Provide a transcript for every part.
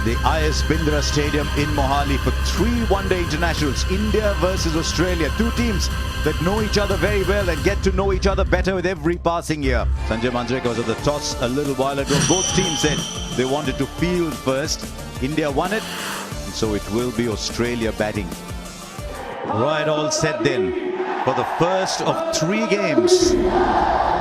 the IS Bindra Stadium in Mohali for 3 one-day internationals. India versus Australia. Two teams that know each other very well and get to know each other better with every passing year. Sanjay Manjrekar was at the toss a little while ago. Both teams said they wanted to field first. India won it, and so it will be Australia batting. Right, all set then for the first of 3 games.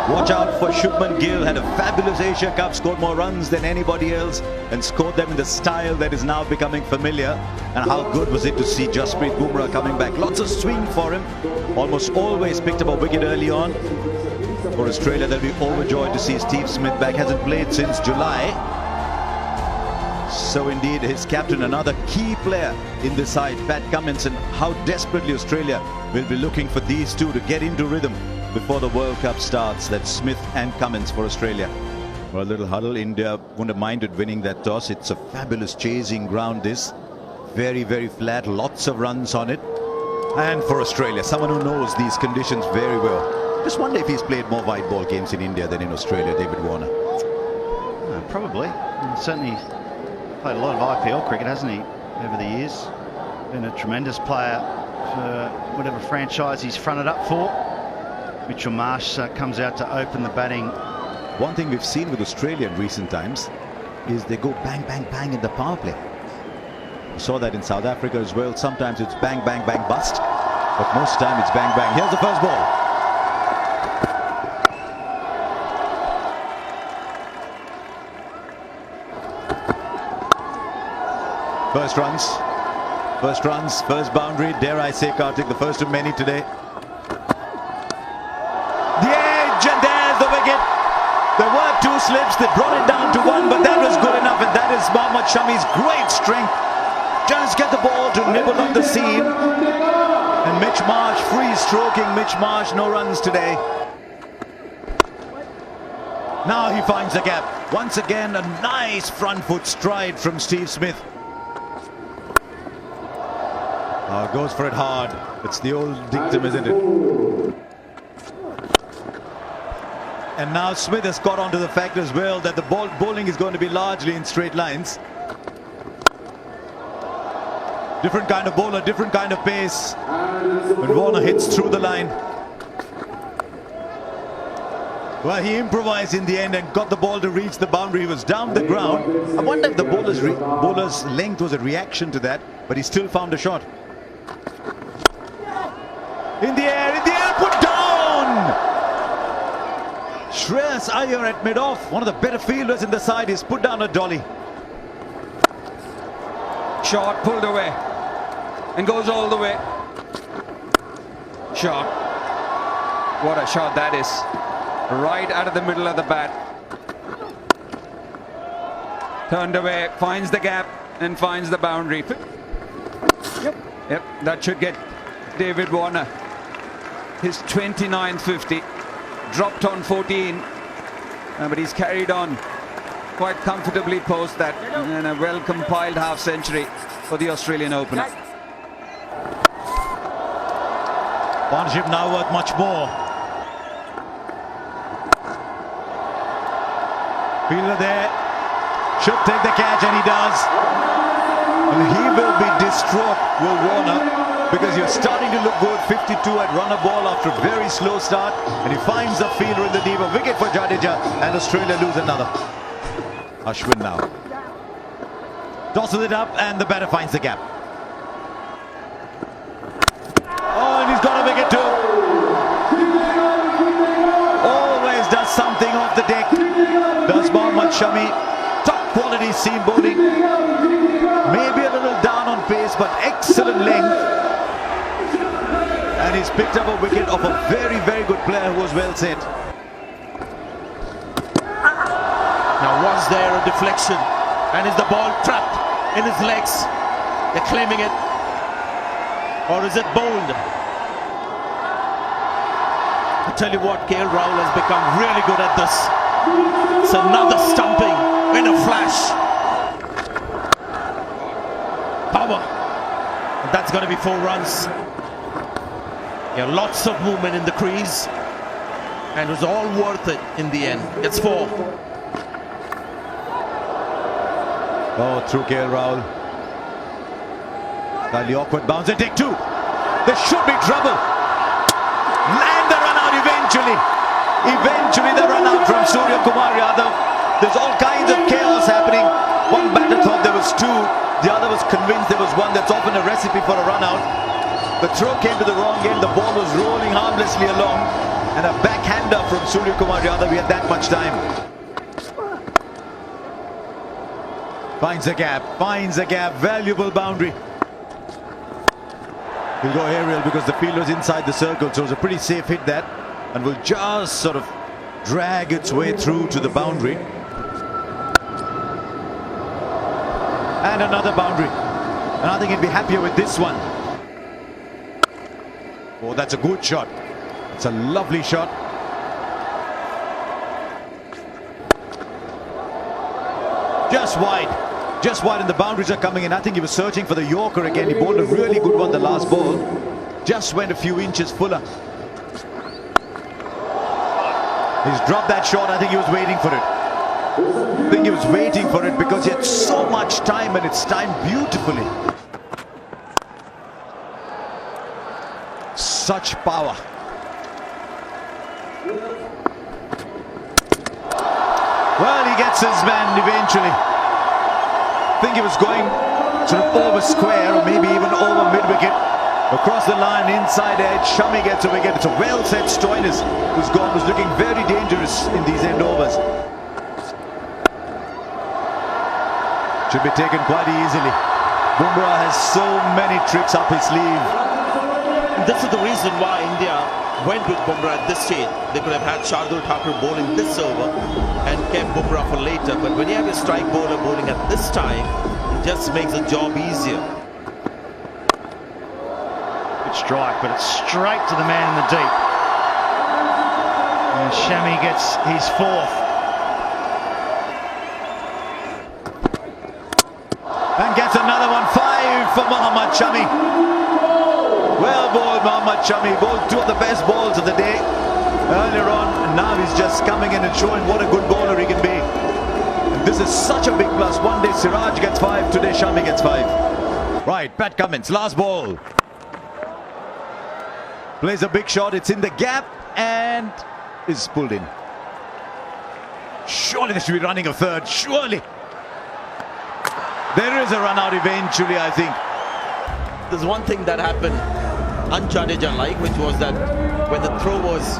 Watch out for Shubman Gill. Had a fabulous Asia Cup, scored more runs than anybody else and scored them in the style that is now becoming familiar. And how good was it to see Jasprit Bumrah coming back. Lots of swing for him. Almost always picked up a wicket early on. For Australia, they'll be overjoyed to see Steve Smith back. Hasn't played since July. So indeed, his captain, another key player in the side, Pat Cummins, and how desperately Australia will be looking for these two to get into rhythm before the World Cup starts. That's Smith and Cummins for Australia. For a little huddle, India wouldn't have minded winning that toss. It's a fabulous chasing ground, this. Very, very flat, lots of runs on it. And for Australia, someone who knows these conditions very well. Just wonder if he's played more white ball games in India than in Australia, David Warner. Probably. Certainly played a lot of IPL cricket, hasn't he, over the years? Been a tremendous player for whatever franchise he's fronted up for. Mitchell Marsh comes out to open the batting. One thing we've seen with Australia in recent times is they go bang, bang, bang in the power play. We saw that in South Africa as well. Sometimes it's bang, bang, bang, bust. But most time it's bang, bang. Here's the first ball. First runs, first boundary. Dare I say, Karthik, the first of many today. The edge, and there's the wicket. There were 2 slips that brought it down to 1, but that was good enough, and that is Mohammad Shami's great strength. Just get the ball to nibble on the seam. And Mitch Marsh, free stroking Mitch Marsh, no runs today. Now he finds the gap. Once again, a nice front foot stride from Steve Smith. Oh, goes for it hard. It's the old dictum, isn't it? And now Smith has got onto the fact as well that the bowling is going to be largely in straight lines. Different kind of bowler, different kind of pace. When Warner hits through the line. Well, he improvised in the end and got the ball to reach the boundary. He was down the ground. I wonder if the bowler's length was a reaction to that, but he still found a shot. In the air, put down! Shreyas Iyer at mid-off, one of the better fielders in the side, is put down a dolly. Shot pulled away and goes all the way. Shot. What a shot that is. Right out of the middle of the bat. Turned away, finds the gap and finds the boundary. Yep, that should get David Warner his 29th 50. Dropped on 14, but he's carried on quite comfortably post that, and a well-compiled half-century for the Australian opener. Partnership now worth much more. Fielder there, should take the catch, and he does. And he will be distraught, Will Warner, because you're starting to look good. 52 at runner ball after a very slow start, and he finds a fielder in the deep. A wicket for Jadeja, and Australia lose another. Ashwin now tosses it up, and the batter finds the gap. Oh, and he's got a wicket too. Always does something off the deck, does Mohammad Shami. Top quality seam bowling. Maybe a little down on pace, but excellent length. And he's picked up a wicket of a very, very good player who was well set. Now, was there a deflection? And is the ball trapped in his legs? They're claiming it. Or is it bowled? I tell you what, KL Rahul has become really good at this. It's another stumping in a flash. Power. And that's going to be 4 runs. Yeah, lots of movement in the crease. And it was all worth it in the end. It's 4. Oh, through KL Rahul. Slightly awkward bounce and take two. There should be trouble. And the run out eventually. Eventually the run out from Surya Kumar Yadav. There's all kinds of chaos happening. One batter thought there was two. The other was convinced there was one. That's often a recipe for a run out. The throw came to the wrong end. The ball was rolling harmlessly along. And a backhander from Surya Kumar Yadav. He had that much time. Finds a gap. Finds a gap. Valuable boundary. He'll go aerial because the field was inside the circle. So it was a pretty safe hit that. And will just sort of drag its way through to the boundary. And another boundary. And I think he'll be happier with this one. Oh, that's a good shot. It's a lovely shot. Just wide. Just wide, and the boundaries are coming in. I think he was searching for the Yorker again. He bowled a really good one the last ball. Just went a few inches fuller. He's dropped that shot. I think he was waiting for it. I think he was waiting for it because he had so much time, and it's timed beautifully. Such power. Well, he gets his man eventually. I think he was going sort of over square or maybe even over mid-wicket. Across the line, inside edge, Shami gets a wicket. It's a well-set Stoinis who's gone, was looking very dangerous in these end overs. Should be taken quite easily. Bumrah has so many tricks up his sleeve. This is the reason why India went with Bumrah at this stage. They could have had Shardul Thakur bowling this over and kept Bumrah for later. But when you have a strike bowler bowling at this time, it just makes the job easier. Good strike, but it's straight to the man in the deep. And Shami gets his fourth. And gets another one. 5 for Mohammad Shami. Well bowled, Mohammad Shami. Bowled two of the best balls of the day earlier on, and now he's just coming in and showing what a good bowler he can be. And this is such a big plus. One day Siraj gets 5, today Shami gets 5. Right, Pat Cummins, last ball. Plays a big shot, it's in the gap and is pulled in. Surely they should be running a third, surely. There is a run out eventually, I think. There's one thing that happened un-Jadeja-like, which was that when the throw was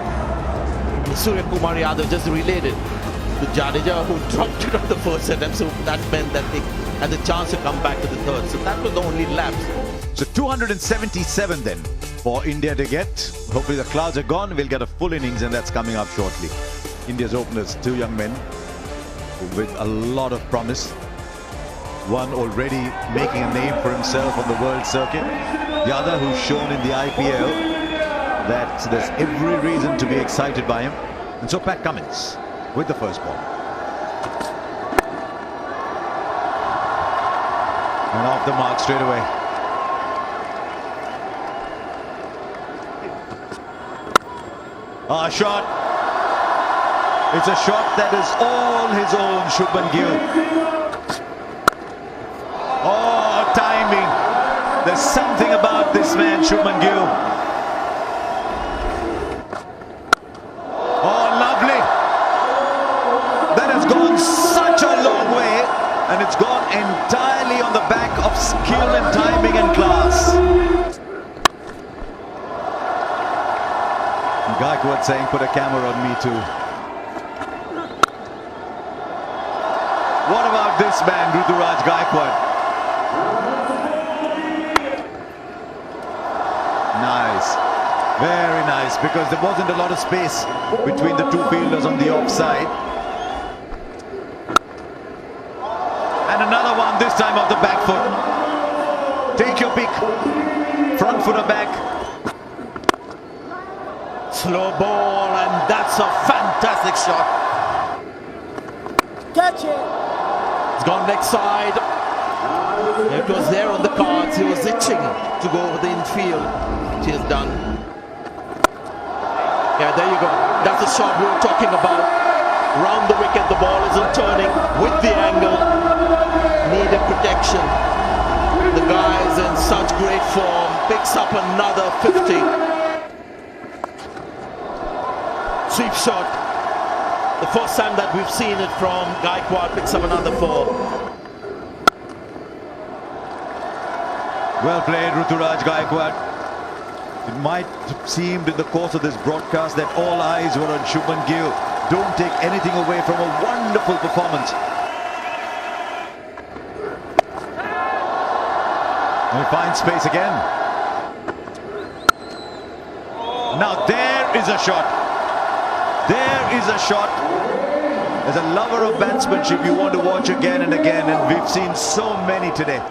Surya Kumar Yadav just relayed it to Jadeja, who dropped it on the first attempt. So that meant that they had the chance to come back to the third. So that was the only lapse. So 277 then for India to get. Hopefully the clouds are gone. We'll get a full innings, and that's coming up shortly. India's openers, 2 young men with a lot of promise. One already making a name for himself on the world circuit. The other who's shown in the IPL that there's every reason to be excited by him. And so Pat Cummins with the first ball. And off the mark straight away. A shot. It's a shot that is all his own, Shubman Gill. Oh, timing. There's something about this man, Shubman Gill. Oh, lovely. That has gone such a long way, and it's gone entirely on the back of skill and timing and class. Gaikwad saying, put a camera on me too. What about this man, Ruturaj Gaikwad? Nice, very nice, because there wasn't a lot of space between the two fielders on the offside. And another one, this time off the back foot. Take your pick. Front footer back. Slow ball, and that's a fantastic shot. Catch it. It's gone leg side. It was there on the cards. He was itching to go over the infield. He has done. Yeah, there you go. That's the shot we were talking about. round the wicket. The ball isn't turning with the angle. Needed protection. The guy is in such great form. Picks up another 50. Sweep shot. The first time that we've seen it from Gaikwad. Picks up another 4. Well played, Ruturaj Gaikwad. It might have seemed in the course of this broadcast that all eyes were on Shubman Gill. Don't take anything away from a wonderful performance. And he finds space again. Now there is a shot. There is a shot. As a lover of batsmanship, you want to watch again and again, and we've seen so many today.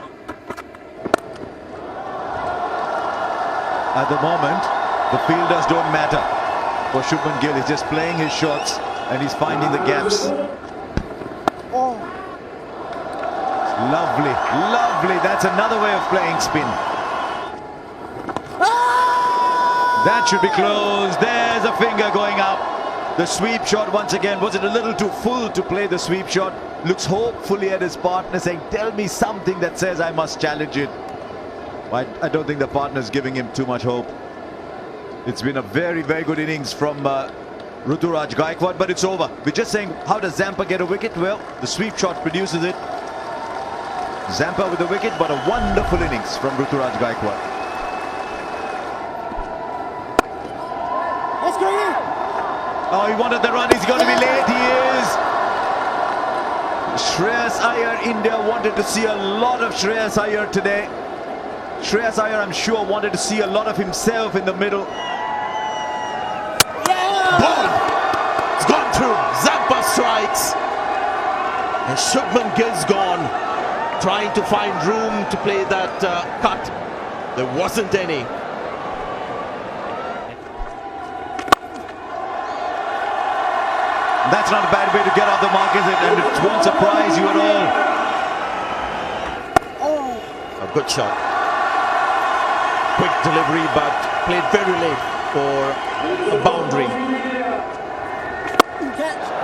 At the moment, the fielders don't matter. For Shubman Gill, he's just playing his shots and he's finding the gaps. Lovely, lovely. That's another way of playing spin. That should be close. There's a finger going up. The sweep shot once again. Was it a little too full to play the sweep shot? Looks hopefully at his partner saying, tell me something that says I must challenge it. I don't think the partner's giving him too much hope. It's been a very, very good innings from Ruturaj Gaikwad, but it's over. We're just saying, how does Zampa get a wicket? Well, the sweep shot produces it. Zampa with a wicket, but a wonderful innings from Ruturaj Gaikwad. Oh, he wanted the run. He's going to be late. He is. Shreyas Iyer, India wanted to see a lot of Shreyas Iyer today. Shreyas Iyer, I'm sure, wanted to see a lot of himself in the middle. Ball! It's gone through. Zampa strikes. And Shubman Gill's gone. Trying to find room to play that cut. There wasn't any. That's not a bad way to get off the mark, is it? And it won't surprise you at all. A good shot. Quick delivery, but played very late for a boundary.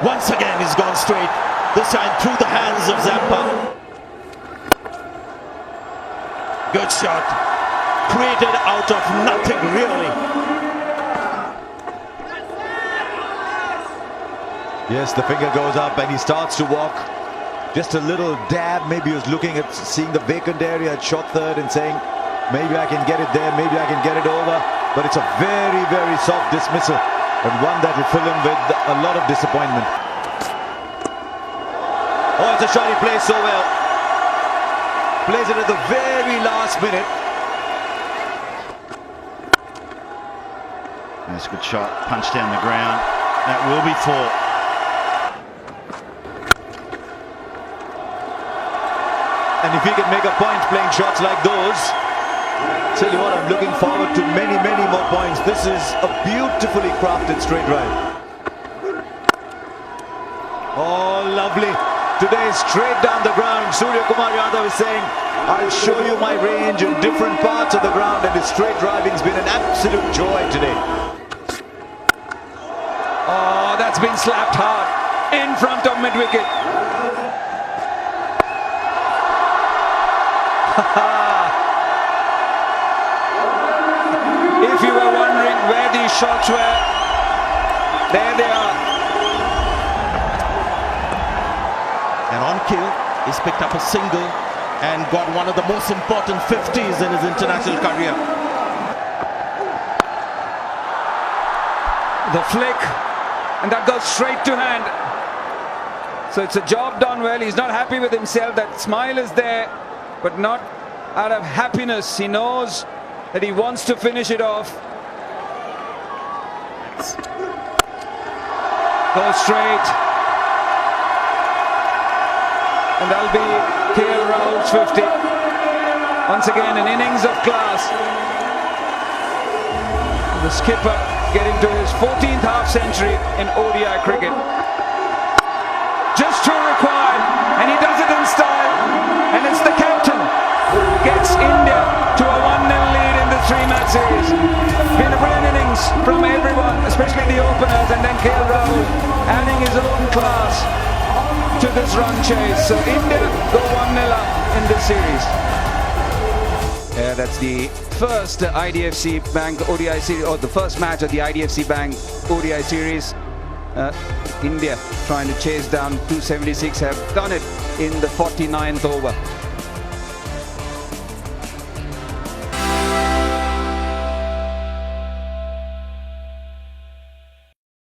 Once again, he's gone straight. This time through the hands of Zampa. Good shot. Created out of nothing, really. Yes, the finger goes up and he starts to walk. Just a little dab. Maybe he was looking at seeing the vacant area at shot third and saying, maybe I can get it there, maybe I can get it over. But it's a very, very soft dismissal, and one that will fill him with a lot of disappointment. Oh, it's a shot he plays so well. Plays it at the very last minute. That's a good shot. Punch down the ground. That will be 4. And if he can make a point playing shots like those, tell you what, I'm looking forward to many, many more points. This is a beautifully crafted straight drive. Oh, lovely. Today, straight down the ground. Surya Kumar Yadav is saying, I'll show you my range in different parts of the ground, and his straight driving's been an absolute joy today. Oh, that's been slapped hard in front of mid-wicket. If you were wondering where these shots were, there they are. And on kill, he's picked up a single and got one of the most important 50s in his international career. The flick, and that goes straight to hand. So it's a job done well. He's not happy with himself. That smile is there, but not out of happiness. He knows that he wants to finish it off. Go straight. And that'll be KL Rahul's 50. Once again, an innings of class. The skipper getting to his 14th half century in ODI cricket. Just 2 required, and he does it in style. And it's the captain who gets India to a 1-0 lead in the 3-match series. Been a brilliant innings. performance from everyone, especially the openers, and then KL Rahul adding his own class to this run chase. So India go 1-0 up in this series. Yeah, that's the first IDFC Bank ODI series, or the first match of the IDFC Bank ODI series. India trying to chase down 276, have done it in the 49th over.